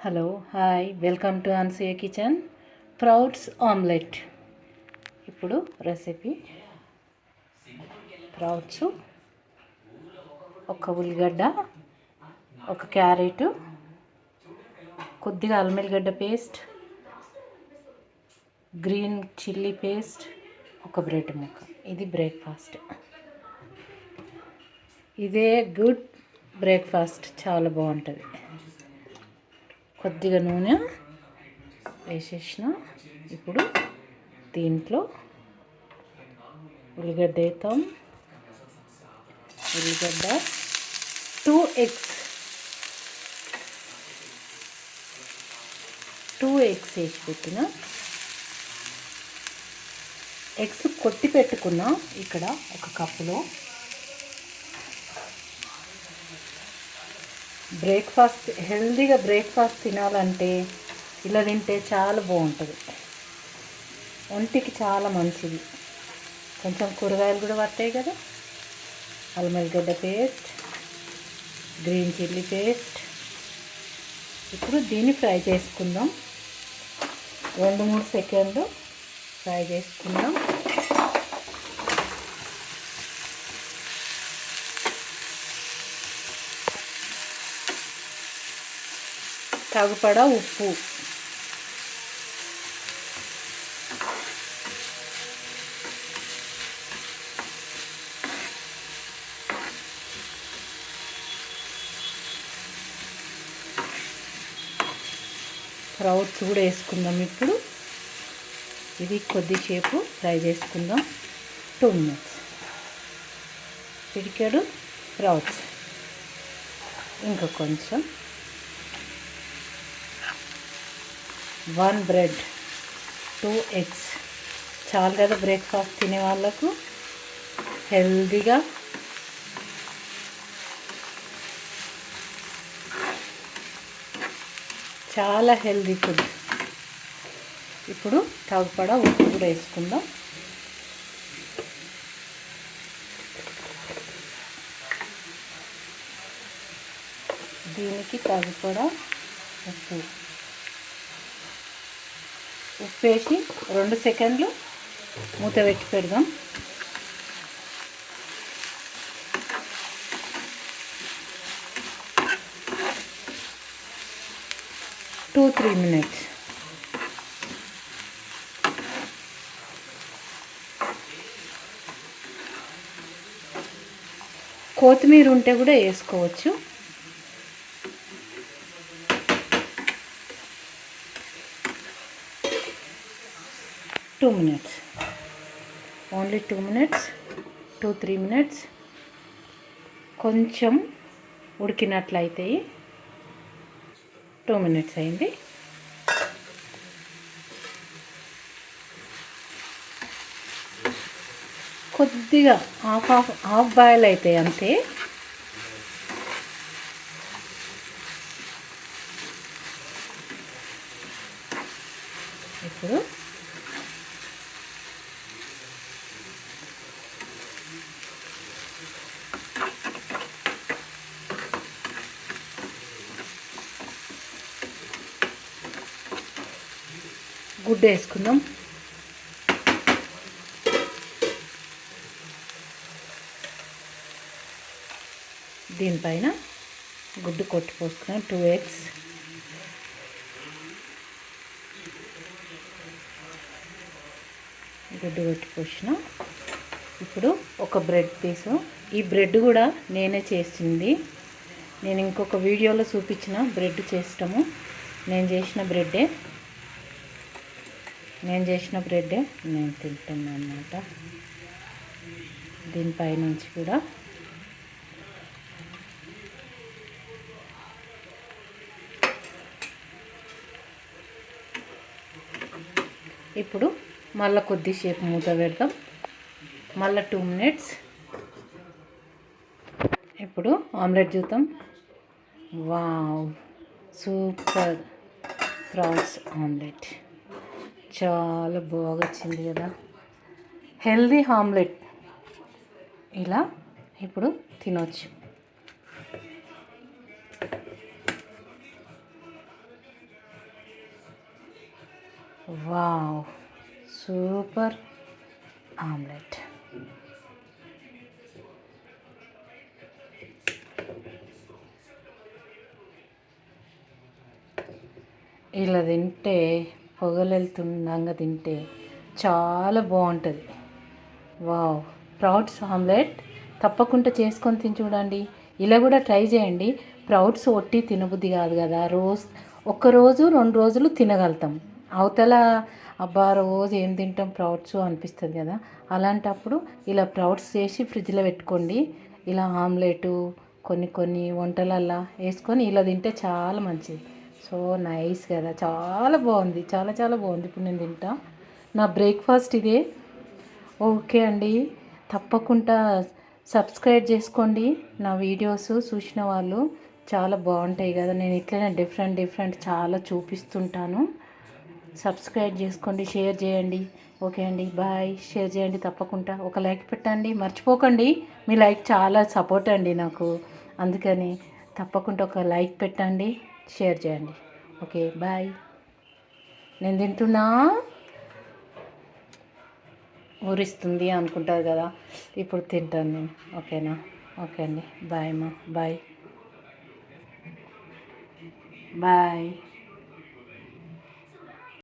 Hello hi welcome to Anasuya kitchen. Sprouts omelette. ఇప్పుడు recipe sprouts, ఒక ఉల్లిగడ్డ, ఒక క్యారెట్, కొద్దిగా అల్లం పేస్ట్, గ్రీన్ చిల్లీ పేస్ట్, ఒక బ్రెడ్ ముక్క. ఇది బ్రేక్ఫాస్ట్. ఇదే గుడ్ బ్రేక్ఫాస్ట్, చాలా బాగుంటుంది. కొద్దిగా నూనె వేసేసిన. ఇప్పుడు దీంట్లో ఉల్లిగడ్డ వేస్తాం. ఉల్లిగడ్డ 2 ఎగ్స్ వేసి పెట్టిన. ఎగ్స్ కొట్టి పెట్టుకున్నా. ఇక్కడ ఒక కప్పులో బ్రేక్ఫాస్ట్, హెల్తీగా బ్రేక్ఫాస్ట్ తినాలంటే ఇలా తింటే చాలా బాగుంటుంది. ఒంటికి చాలా మంచిది. కొంచెం కూరగాయలు కూడా పడతాయి కదా. అల్లం పేస్ట్, గ్రీన్ చిల్లీ పేస్ట్. ఇప్పుడు దీన్ని ఫ్రై చేసుకుందాం. 2-3 సెకండ్లు ఫ్రై చేసుకుందాం. తగుపడ ఉప్పు, స్ప్రౌట్స్ కూడా వేసుకుందాం. ఇప్పుడు ఇది కొద్దిసేపు ఫ్రై చేసుకుందాం. 2 మినిట్స్. పిడికెడు స్ప్రౌట్స్, ఇంకా కొంచెం, 1 బ్రెడ్, 2 ఎగ్స్. చాలు కదా బ్రేక్ఫాస్ట్ తినే వాళ్ళకు. హెల్తీగా చాలా హెల్తీ ఫుడ్. ఇప్పుడు తగుపడ ఉప్పు కూడా వేసుకుందాం. దీనికి తగుపడ ఉప్పు వేసి 2 సెకండ్లు మూత పెట్టి పెడదాం. Two 3 minutes. కొత్తిమీర ఉంటే కూడా వేసుకోవచ్చు. Two minutes, only 2 minutes, 2-3 minutes. కొంచెం ఉడికినట్లయితే 2 మినిట్స్ అయింది. కొద్దిగా హాఫ్ బాయిల్ అవుతాయి అంతే. ఇప్పుడు గుడ్డు వేసుకుందాం. దీనిపైన గుడ్డు కొట్టి పోసుకున్నాం. 2 ఎగ్స్, గుడ్డు కొట్టి పోసిన. ఇప్పుడు ఒక బ్రెడ్ పీసు. ఈ బ్రెడ్ కూడా నేనే చేసింది. నేను ఇంకొక వీడియోలో చూపించిన బ్రెడ్ చేస్తాము. నేను చేసిన బ్రెడ్డే నేను తింటున్నాను అన్నమాట. దీనిపై నుంచి కూడా ఇప్పుడు మళ్ళీ కొద్దిసేపు మూత పెడదాం. మళ్ళీ 2 మినిట్స్. ఇప్పుడు ఆమ్లెట్ చూద్దాం. Wow, super sprouts omelette. చాలా బాగా వచ్చింది కదా. Healthy omelette. ఇలా ఇప్పుడు తినొచ్చు. Wow, super omelette. ఇలా తింటే పొగలెళ్తుండగా తింటే చాలా బాగుంటుంది. వావ్, ప్రౌట్స్ ఆమ్లెట్ తప్పకుండా చేసుకొని తిని చూడండి. ఇలా కూడా ట్రై చేయండి. ప్రౌట్స్ ఒట్టి తినబుద్ధి కాదు కదా, ఒక్కరోజు 2 రోజులు తినగలుగుతాం. అవతల అబ్బా రోజు ఏం తింటాం ప్రౌట్స్ అనిపిస్తుంది కదా, అలాంటప్పుడు ఇలా ప్రౌట్స్ చేసి ఫ్రిడ్జ్లో పెట్టుకోండి. ఇలా ఆమ్లెటు కొన్ని కొన్ని వంటలల్లో వేసుకొని ఇలా తింటే చాలా మంచిది. సో నైస్ కదా, చాలా బాగుంది, చాలా చాలా బాగుంది. ఇప్పుడు నేను తింటా. నా బ్రేక్ఫాస్ట్ ఇదే. ఓకే అండి, తప్పకుండా సబ్స్క్రైబ్ చేసుకోండి. నా వీడియోస్ చూసిన వాళ్ళు చాలా బాగుంటాయి కదా, నేను ఇట్లనే డిఫరెంట్ డిఫరెంట్ చాలా చూపిస్తుంటాను. సబ్స్క్రైబ్ చేసుకోండి, షేర్ చేయండి. ఓకే అండి, బాయ్. షేర్ చేయండి, తప్పకుండా ఒక లైక్ పెట్టండి, మర్చిపోకండి. మీ లైక్ చాలా సపోర్ట్ అండి నాకు, అందుకని తప్పకుండా ఒక లైక్ పెట్టండి, షేర్ చేయండి. Okay bye. నేను తింటున్నా ఊరిస్తుంది అనుకుంటారు కదా, ఇప్పుడు తింటాను నేను. ఓకేనా? ఓకే అండి, బాయ్ అమ్మా, బాయ్ బాయ్.